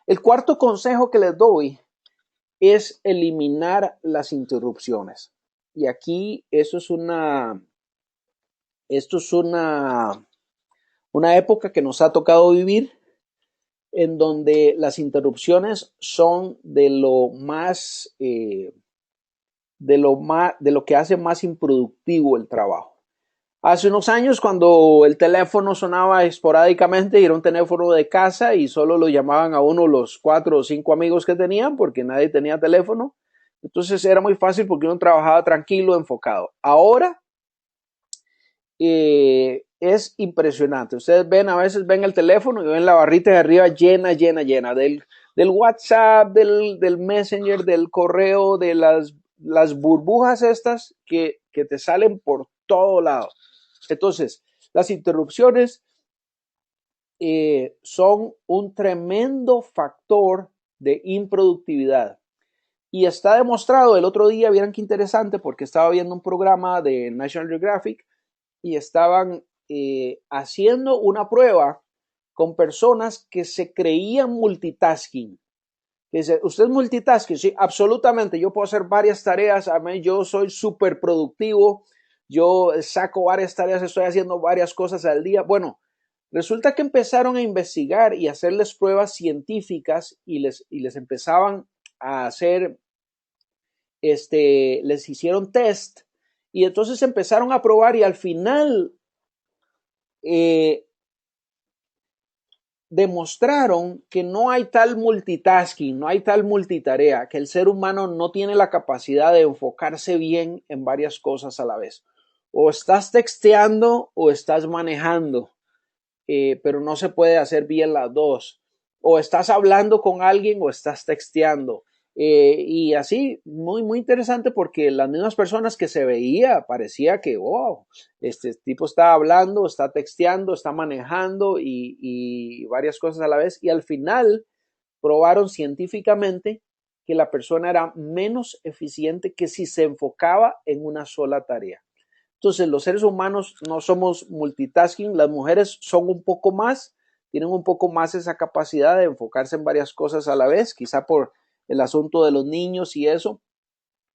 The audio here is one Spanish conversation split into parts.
El cuarto consejo que les doy es eliminar las interrupciones. Y aquí esto es una época que nos ha tocado vivir en donde las interrupciones son de lo que hace más improductivo el trabajo. Hace unos años, cuando el teléfono sonaba esporádicamente y era un teléfono de casa y solo lo llamaban a uno los 4 o 5 amigos que tenían porque nadie tenía teléfono, entonces era muy fácil porque uno trabajaba tranquilo, enfocado. Ahora es impresionante. Ustedes ven, a veces ven el teléfono y ven la barrita de arriba llena, llena, llena del WhatsApp, del Messenger, del correo, de las burbujas estas que te salen por todo lado. Entonces, las interrupciones son un tremendo factor de improductividad. Y está demostrado, el otro día, vieran qué interesante, porque estaba viendo un programa de National Geographic y estaban haciendo una prueba con personas que se creían multitasking. Dice, ¿usted es multitasking? Sí, absolutamente. Yo puedo hacer varias tareas. A mí, yo soy súper productivo. Yo saco varias tareas, estoy haciendo varias cosas al día. Bueno, resulta que empezaron a investigar y hacerles pruebas científicas y les empezaban a hacer, les hicieron test y entonces empezaron a probar y al final eh, demostraron que no hay tal multitasking, no hay tal multitarea, que el ser humano no tiene la capacidad de enfocarse bien en varias cosas a la vez. O estás texteando o estás manejando, pero no se puede hacer bien las dos. O estás hablando con alguien o estás texteando. Y así, muy, muy interesante porque las mismas personas que se veía, parecía que, wow, este tipo está hablando, está texteando, está manejando y varias cosas a la vez. Y al final probaron científicamente que la persona era menos eficiente que si se enfocaba en una sola tarea. Entonces, los seres humanos no somos multitasking, las mujeres son un poco más, tienen un poco más esa capacidad de enfocarse en varias cosas a la vez, quizá por el asunto de los niños y eso,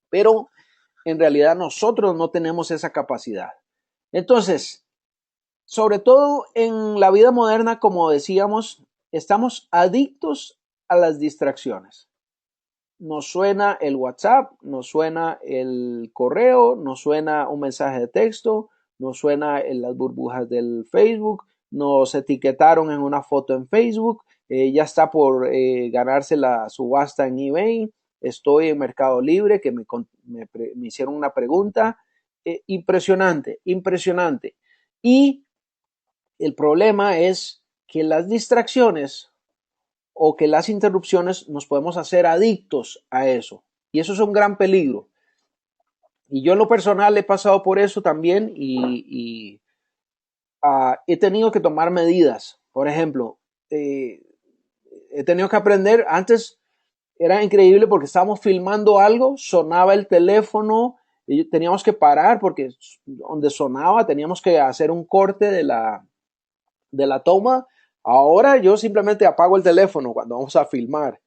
pero en realidad nosotros no tenemos esa capacidad. Entonces, sobre todo en la vida moderna, como decíamos, estamos adictos a las distracciones. Nos suena el WhatsApp, nos suena el correo, nos suena un mensaje de texto, nos suena en las burbujas del Facebook, nos etiquetaron en una foto en Facebook, ya está por ganarse la subasta en eBay, estoy en Mercado Libre, que me hicieron una pregunta, impresionante, impresionante. Y el problema es que las distracciones o que las interrupciones nos podemos hacer adictos a eso. Y eso es un gran peligro. Y yo en lo personal he pasado por eso también y he tenido que tomar medidas. Por ejemplo, he tenido que aprender, antes era increíble porque estábamos filmando algo, sonaba el teléfono y teníamos que parar porque donde sonaba teníamos que hacer un corte de la toma. Ahora yo simplemente apago el teléfono cuando vamos a filmar,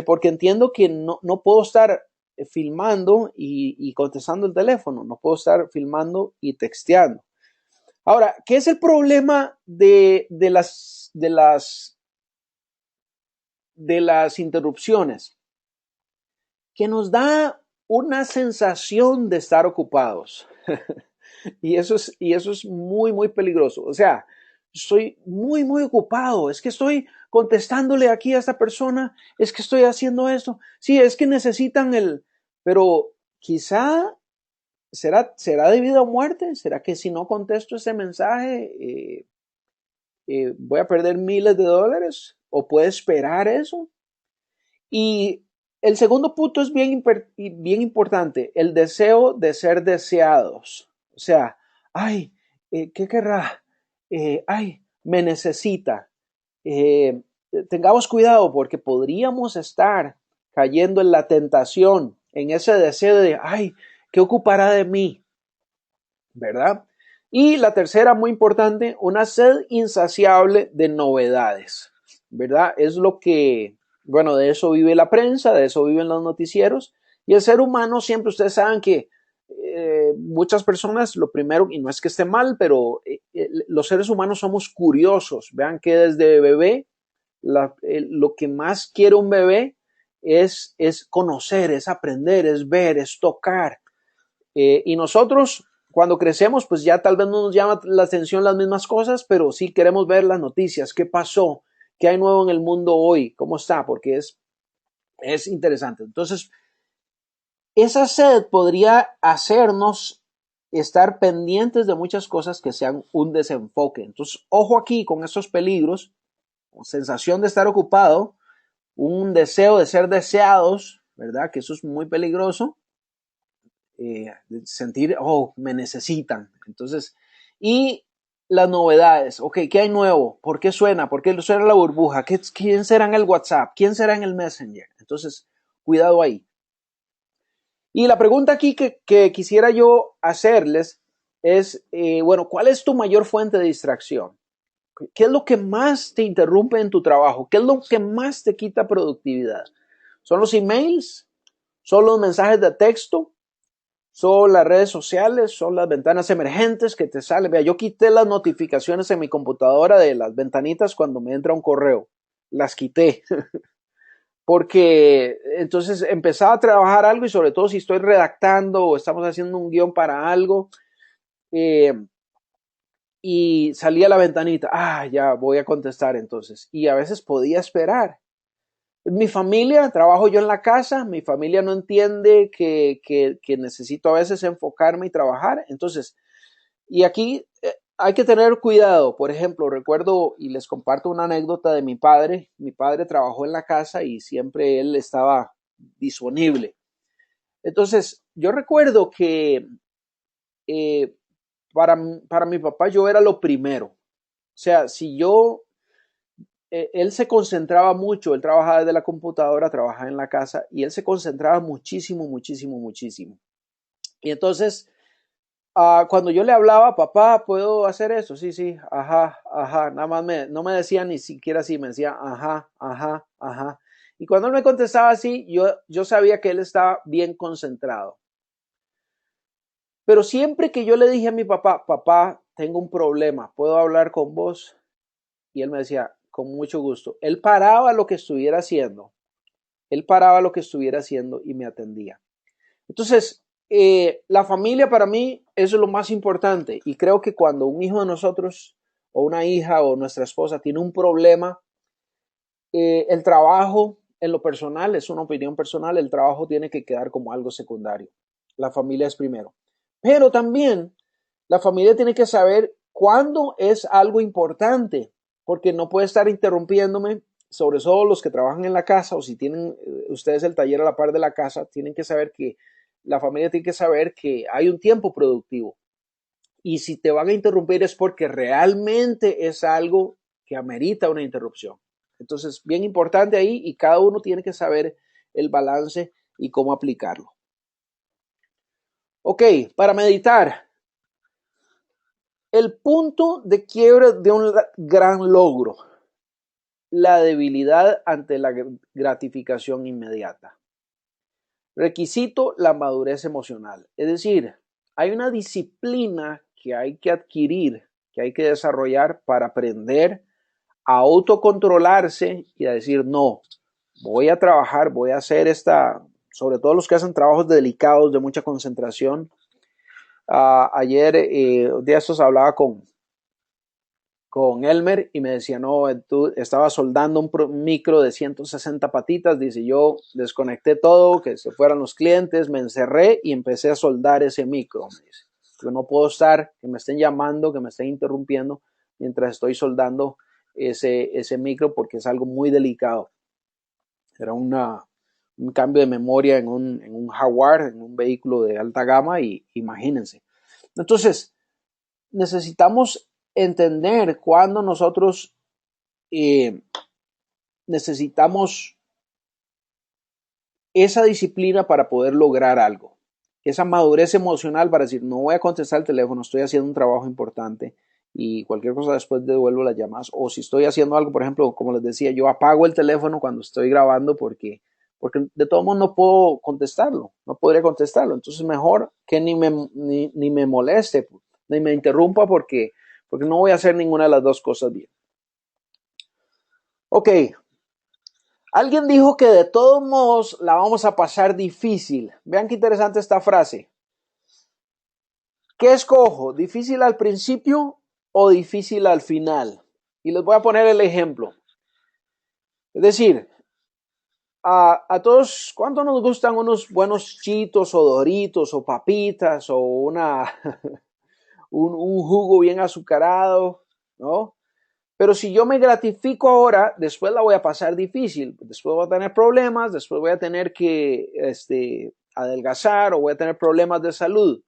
porque entiendo que no puedo estar filmando y contestando el teléfono, no puedo estar filmando y texteando. Ahora, ¿qué es el problema de las interrupciones? Que nos da una sensación de estar ocupados. Y eso es muy, muy peligroso. O sea, estoy muy, muy ocupado. Es que estoy contestándole aquí a esta persona. Es que estoy haciendo esto. Sí, es que necesitan pero quizá será debido a muerte. ¿Será que si no contesto ese mensaje voy a perder miles de dólares? ¿O puede esperar eso? Y el segundo punto es bien importante, el deseo de ser deseados. O sea, ay, ¿qué querrá? Ay, me necesita. Eh, Tengamos cuidado porque podríamos estar cayendo en la tentación, en ese deseo de, ay, ¿qué ocupará de mí? ¿Verdad? Y la tercera, muy importante, una sed insaciable de novedades, ¿verdad? Es lo que Bueno, de eso vive la prensa, de eso viven los noticieros. Y el ser humano siempre, ustedes saben que muchas personas, lo primero, y no es que esté mal, pero los seres humanos somos curiosos. Vean que desde bebé, lo que más quiere un bebé es conocer, es aprender, es ver, es tocar. Y nosotros, cuando crecemos, pues ya tal vez no nos llama la atención las mismas cosas, pero sí queremos ver las noticias, qué pasó, qué hay nuevo en el mundo hoy, cómo está, porque es interesante. Entonces, esa sed podría hacernos estar pendientes de muchas cosas que sean un desenfoque. Entonces, ojo aquí con esos peligros, sensación de estar ocupado, un deseo de ser deseados, ¿verdad? Que eso es muy peligroso. Sentir, oh, me necesitan. Entonces, y las novedades, ok, ¿qué hay nuevo? ¿Por qué suena? ¿Por qué suena la burbuja? ¿Quién será en el WhatsApp? ¿Quién será en el Messenger? Entonces, cuidado ahí. Y la pregunta aquí que quisiera yo hacerles es, bueno, ¿cuál es tu mayor fuente de distracción? ¿Qué es lo que más te interrumpe en tu trabajo? ¿Qué es lo que más te quita productividad? ¿Son los emails? ¿Son los mensajes de texto? ¿Son las redes sociales? ¿Son las ventanas emergentes que te salen? Vea, yo quité las notificaciones en mi computadora de las ventanitas cuando me entra un correo. Las quité. Porque entonces empezaba a trabajar algo y sobre todo si estoy redactando o estamos haciendo un guión para algo eh, y salía la ventanita, ya voy a contestar entonces. Y a veces podía esperar. Mi familia, trabajo yo en la casa, mi familia no entiende que necesito a veces enfocarme y trabajar. Entonces, y aquí hay que tener cuidado. Por ejemplo, recuerdo y les comparto una anécdota de mi padre. Mi padre trabajó en la casa y siempre él estaba disponible. Entonces, yo recuerdo que eh, para, para mi papá yo era lo primero. O sea, si yo, él se concentraba mucho, él trabajaba desde la computadora, trabajaba en la casa y él se concentraba muchísimo, muchísimo, muchísimo. Y entonces, cuando yo le hablaba, papá, ¿puedo hacer eso? Sí, sí, ajá, ajá. Nada más no me decía ni siquiera así, me decía ajá, ajá, ajá. Y cuando él me contestaba así, yo sabía que él estaba bien concentrado. Pero siempre que yo le dije a mi papá, papá, tengo un problema, ¿puedo hablar con vos? Y él me decía, con mucho gusto. Él paraba lo que estuviera haciendo. Él paraba lo que estuviera haciendo y me atendía. Entonces, la familia para mí eso es lo más importante y creo que cuando un hijo de nosotros o una hija o nuestra esposa tiene un problema, el trabajo en lo personal, es una opinión personal, el trabajo tiene que quedar como algo secundario. La familia es primero. Pero también la familia tiene que saber cuándo es algo importante, porque no puede estar interrumpiéndome, sobre todo los que trabajan en la casa o si tienen ustedes el taller a la par de la casa, tienen que saber que la familia tiene que saber que hay un tiempo productivo. Y si te van a interrumpir es porque realmente es algo que amerita una interrupción. Entonces, bien importante ahí y cada uno tiene que saber el balance y cómo aplicarlo. Ok, para meditar, el punto de quiebre de un gran logro, la debilidad ante la gratificación inmediata. Requisito, la madurez emocional. Es decir, hay una disciplina que hay que adquirir, que hay que desarrollar para aprender a autocontrolarse y a decir, no, voy a trabajar, voy a hacer sobre todo los que hacen trabajos delicados de mucha concentración. Ayer, de estos hablaba con Elmer y me decía, no, tú estabas soldando un micro de 160 patitas, dice, yo desconecté todo, que se fueran los clientes, me encerré y empecé a soldar ese micro, me dice. Yo no puedo estar, que me estén llamando, que me estén interrumpiendo mientras estoy soldando ese micro porque es algo muy delicado. Era un cambio de memoria en un Jaguar, en un vehículo de alta gama y imagínense. Entonces, necesitamos entender cuando nosotros necesitamos esa disciplina para poder lograr algo, esa madurez emocional para decir, no voy a contestar el teléfono, estoy haciendo un trabajo importante y cualquier cosa después devuelvo las llamadas. O si estoy haciendo algo, por ejemplo, como les decía, yo apago el teléfono cuando estoy grabando porque de todo modo no puedo contestarlo, no podría contestarlo. Entonces mejor que ni me moleste, ni me interrumpa porque no voy a hacer ninguna de las dos cosas bien. Ok, alguien dijo que de todos modos la vamos a pasar difícil. Vean qué interesante esta frase. ¿Qué escojo? ¿Difícil al principio o difícil al final? Y les voy a poner el ejemplo. Es decir, a todos, ¿cuánto nos gustan unos buenos chitos o doritos o papitas o un jugo bien azucarado, ¿no? Pero si yo me gratifico ahora, después la voy a pasar difícil. Después voy a tener problemas, después voy a tener que adelgazar o voy a tener problemas de salud.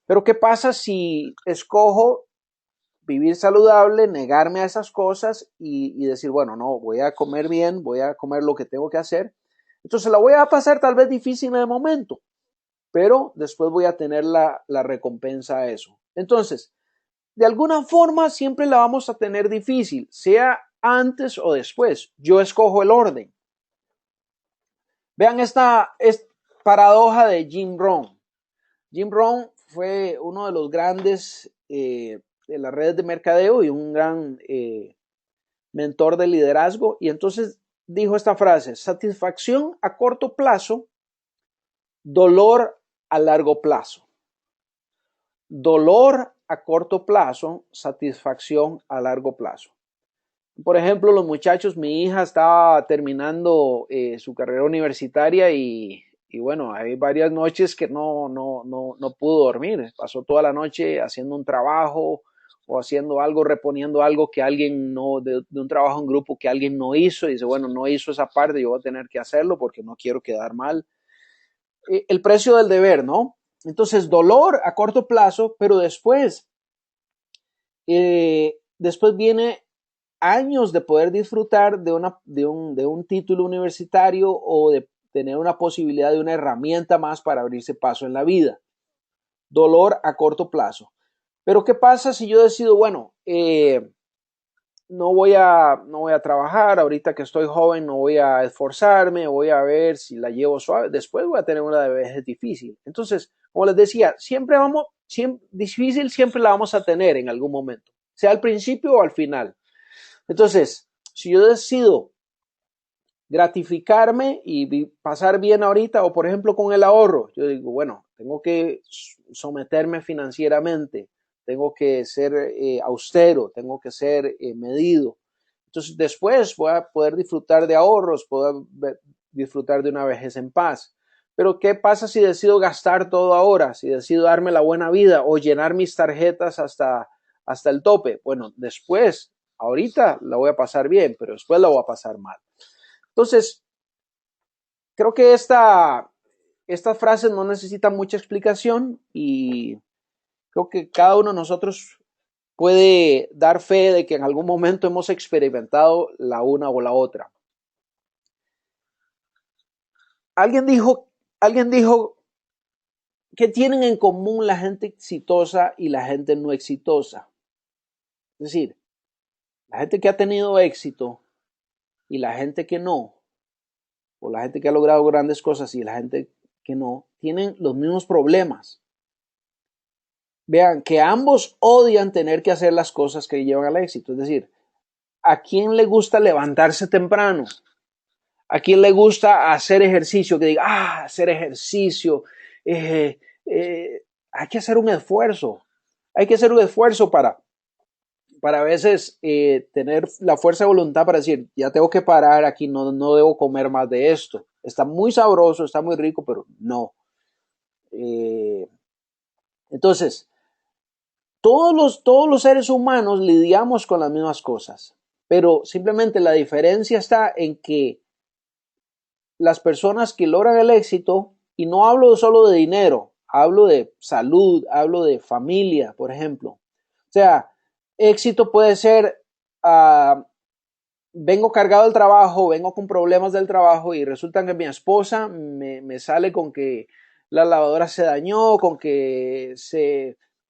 Pero ¿qué pasa si escojo vivir saludable, negarme a esas cosas y decir, bueno, no, voy a comer bien, voy a comer lo que tengo que hacer? Entonces la voy a pasar tal vez difícil en el momento, pero después voy a tener la recompensa a eso. Entonces, de alguna forma siempre la vamos a tener difícil, sea antes o después. Yo escojo el orden. Vean esta paradoja de Jim Rohn. Jim Rohn fue uno de los grandes de las redes de mercadeo y un gran mentor de liderazgo. Y entonces dijo esta frase: satisfacción a corto plazo, dolor a largo plazo. Dolor a corto plazo, satisfacción a largo plazo. Por ejemplo, los muchachos, mi hija estaba terminando su carrera universitaria y bueno, hay varias noches que no pudo dormir. Pasó toda la noche haciendo un trabajo o haciendo algo, reponiendo algo que alguien no, de un trabajo en grupo que alguien no hizo. Y dice, bueno, no hizo esa parte, yo voy a tener que hacerlo porque no quiero quedar mal. El precio del deber, ¿no? Entonces, dolor a corto plazo, pero después viene años de poder disfrutar de un título universitario o de tener una posibilidad de una herramienta más para abrirse paso en la vida. Dolor a corto plazo. Pero ¿qué pasa si yo decido, bueno, no voy a trabajar, ahorita que estoy joven no voy a esforzarme, voy a ver si la llevo suave, después voy a tener una vejez difícil? Entonces, como les decía, difícil siempre la vamos a tener en algún momento, sea al principio o al final. Entonces, si yo decido gratificarme y pasar bien ahorita, o por ejemplo con el ahorro, yo digo, bueno, tengo que someterme financieramente, tengo que ser austero, tengo que ser medido. Entonces después voy a poder disfrutar de ahorros, poder disfrutar de una vejez en paz. Pero ¿qué pasa si decido gastar todo ahora? Si decido darme la buena vida o llenar mis tarjetas hasta el tope. Bueno, después, ahorita la voy a pasar bien, pero después la voy a pasar mal. Entonces, creo que estas frases no necesitan mucha explicación y creo que cada uno de nosotros puede dar fe de que en algún momento hemos experimentado la una o la otra. Alguien dijo que tienen en común la gente exitosa y la gente no exitosa. Es decir, la gente que ha tenido éxito y la gente que no, o la gente que ha logrado grandes cosas y la gente que no, tienen los mismos problemas. Vean, que ambos odian tener que hacer las cosas que llevan al éxito. Es decir, ¿a quién le gusta levantarse temprano? ¿A quién le gusta hacer ejercicio? Que diga, hacer ejercicio. Hay que hacer un esfuerzo. Hay que hacer un esfuerzo para a veces tener la fuerza de voluntad para decir, ya tengo que parar aquí, no debo comer más de esto. Está muy sabroso, está muy rico, pero no. Entonces, todos los seres humanos lidiamos con las mismas cosas, pero simplemente la diferencia está en que las personas que logran el éxito, y no hablo solo de dinero, hablo de salud, hablo de familia, por ejemplo. O sea, éxito puede ser, vengo cargado del trabajo, vengo con problemas del trabajo y resulta que mi esposa me sale con que la lavadora se dañó, con que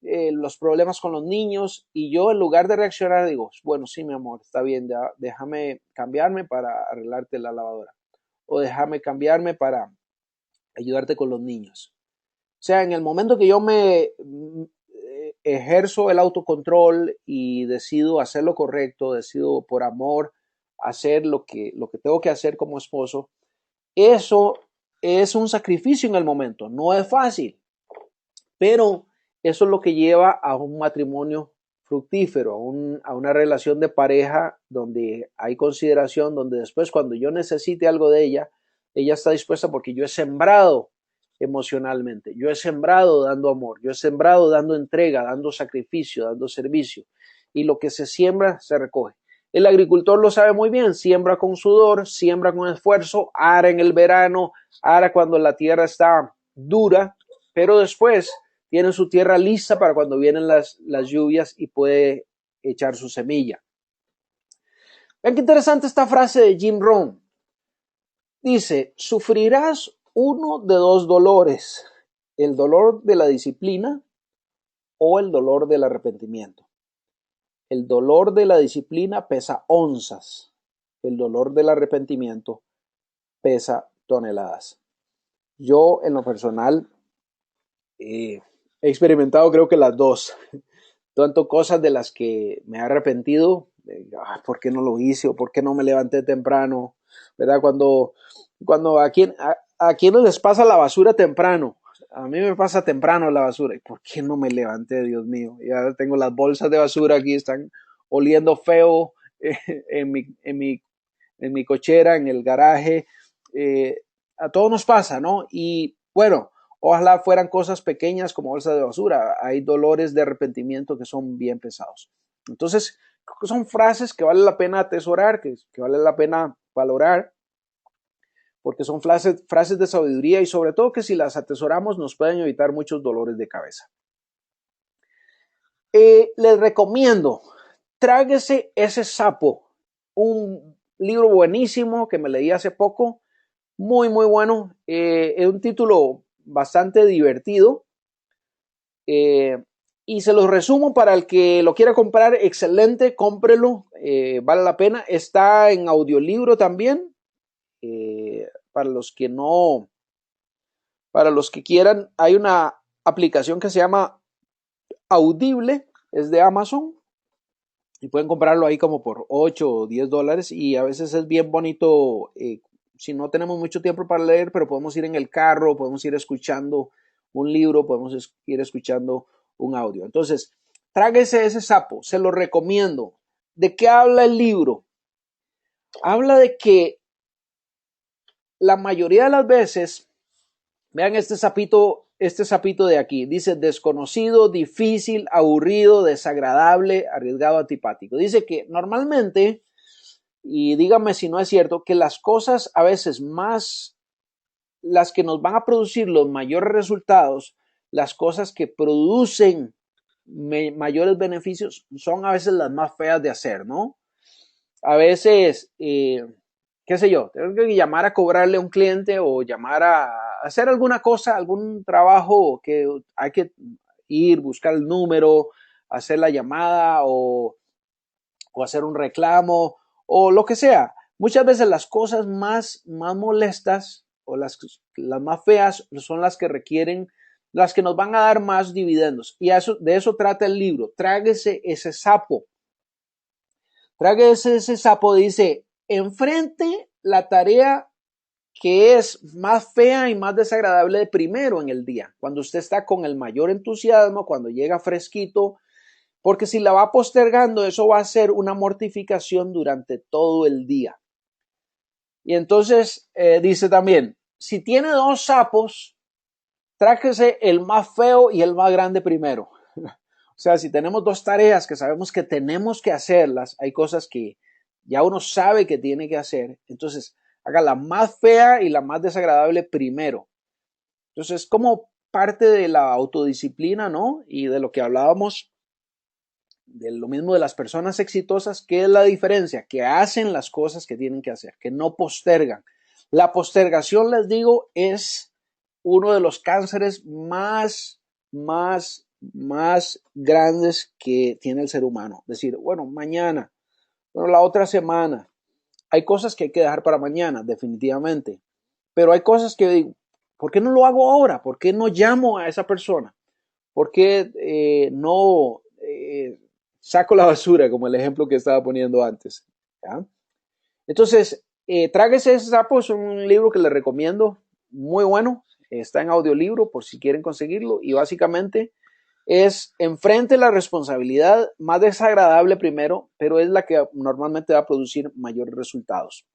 los problemas con los niños, y yo en lugar de reaccionar digo, bueno, sí, mi amor, está bien, ya, déjame cambiarme para arreglarte la lavadora, o déjame cambiarme para ayudarte con los niños. O sea, en el momento que yo me ejerzo el autocontrol y decido hacer lo correcto, decido por amor hacer lo que tengo que hacer como esposo, eso es un sacrificio en el momento, no es fácil, pero eso es lo que lleva a un matrimonio fructífero, a una relación de pareja donde hay consideración, donde después cuando yo necesite algo de ella, ella está dispuesta porque yo he sembrado emocionalmente, yo he sembrado dando amor, yo he sembrado dando entrega, dando sacrificio, dando servicio, y lo que se siembra se recoge. El agricultor lo sabe muy bien, siembra con sudor, siembra con esfuerzo, ara en el verano, ara cuando la tierra está dura, pero después tiene su tierra lista para cuando vienen las lluvias y puede echar su semilla. Vean qué interesante esta frase de Jim Rohn. Dice, sufrirás uno de dos dolores, el dolor de la disciplina o el dolor del arrepentimiento. El dolor de la disciplina pesa onzas, el dolor del arrepentimiento pesa toneladas. Yo en lo personal he experimentado creo que las dos, tanto cosas de las que me he arrepentido, ¿por qué no lo hice o por qué no me levanté temprano? ¿Verdad? Cuando a quienes les pasa la basura temprano, a mí me pasa temprano la basura, ¿y por qué no me levanté, Dios mío? Ya tengo las bolsas de basura aquí, están oliendo feo en mi cochera, en el garaje, a todos nos pasa, ¿no? Y bueno, ojalá fueran cosas pequeñas como bolsas de basura. Hay dolores de arrepentimiento que son bien pesados. Entonces, son frases que vale la pena atesorar, que vale la pena valorar, porque son frases de sabiduría y sobre todo que si las atesoramos nos pueden evitar muchos dolores de cabeza. Les recomiendo, tráguese ese sapo, un libro buenísimo que me leí hace poco, muy, muy bueno. Es un título bastante divertido. Y se los resumo para el que lo quiera comprar, excelente, cómprelo, vale la pena. Está en audiolibro también. Para los que no, para los que quieran, hay una aplicación que se llama Audible, es de Amazon. Y pueden comprarlo ahí como por 8 o 10 dólares y a veces es bien bonito, si no tenemos mucho tiempo para leer, pero podemos ir en el carro, podemos ir escuchando un libro, podemos ir escuchando un audio. Entonces, tráguese ese sapo, se lo recomiendo. ¿De qué habla el libro? Habla de que la mayoría de las veces, vean este sapito de aquí, dice desconocido, difícil, aburrido, desagradable, arriesgado, antipático. Dice que normalmente, y dígame si no es cierto, que las cosas a veces más, las que nos van a producir los mayores resultados, las cosas que producen mayores beneficios, son a veces las más feas de hacer, ¿no? A veces, qué sé yo, tengo que llamar a cobrarle a un cliente o llamar a hacer alguna cosa, algún trabajo que hay que ir, buscar el número, hacer la llamada o hacer un reclamo o lo que sea. Muchas veces las cosas más molestas o las más feas son las que requieren, las que nos van a dar más dividendos. Y de eso trata el libro. Tráguese ese sapo. Tráguese ese sapo, dice, enfrente la tarea que es más fea y más desagradable de primero en el día, cuando usted está con el mayor entusiasmo, cuando llega fresquito, porque si la va postergando, eso va a ser una mortificación durante todo el día. Y entonces dice también, si tiene dos sapos, trájese el más feo y el más grande primero. O sea, si tenemos dos tareas que sabemos que tenemos que hacerlas, hay cosas que ya uno sabe que tiene que hacer, entonces haga la más fea y la más desagradable primero. Entonces, como parte de la autodisciplina, ¿no? Y de lo que hablábamos, de lo mismo de las personas exitosas, ¿qué es la diferencia? Que hacen las cosas que tienen que hacer, que no postergan. La postergación, les digo, es uno de los cánceres más más grandes que tiene el ser humano. Decir, bueno, mañana, bueno, la otra semana. Hay cosas que hay que dejar para mañana, definitivamente. Pero hay cosas que digo, ¿por qué no lo hago ahora? ¿Por qué no llamo a esa persona? ¿Por qué no saco la basura, como el ejemplo que estaba poniendo antes? ¿Ya? Entonces, Tráguese ese sapo es un libro que les recomiendo, muy bueno. Está en audiolibro por si quieren conseguirlo. Y básicamente es enfrente la responsabilidad más desagradable primero, pero es la que normalmente va a producir mayores resultados.